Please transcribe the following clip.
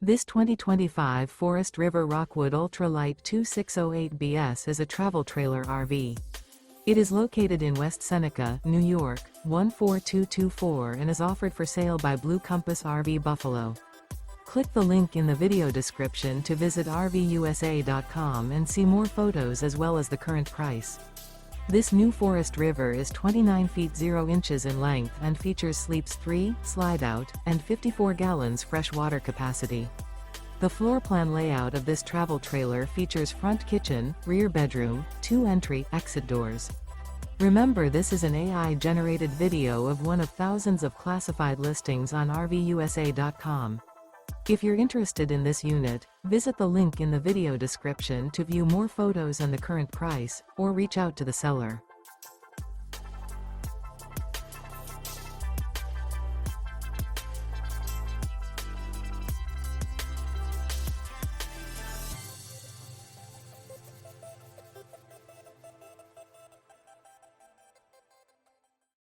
This 2025 Forest River Rockwood Ultra Lite 2608BS is a travel trailer RV. It is located in West Seneca, New York, 14224 and is offered for sale by Blue Compass RV Buffalo. Click the link in the video description to visit RVUSA.com and see more photos as well as the current price. This new Forest River is 29 feet 0 inches in length and features sleeps 3, Slideout, and 54 gallons fresh water capacity. The floor plan layout of this travel trailer features front kitchen, rear bedroom, 2 entry/exit doors. Remember, this is an AI-generated video of one of thousands of classified listings on RVUSA.com. If you're interested in this unit, visit the link in the video description to view more photos and the current price, or reach out to the seller.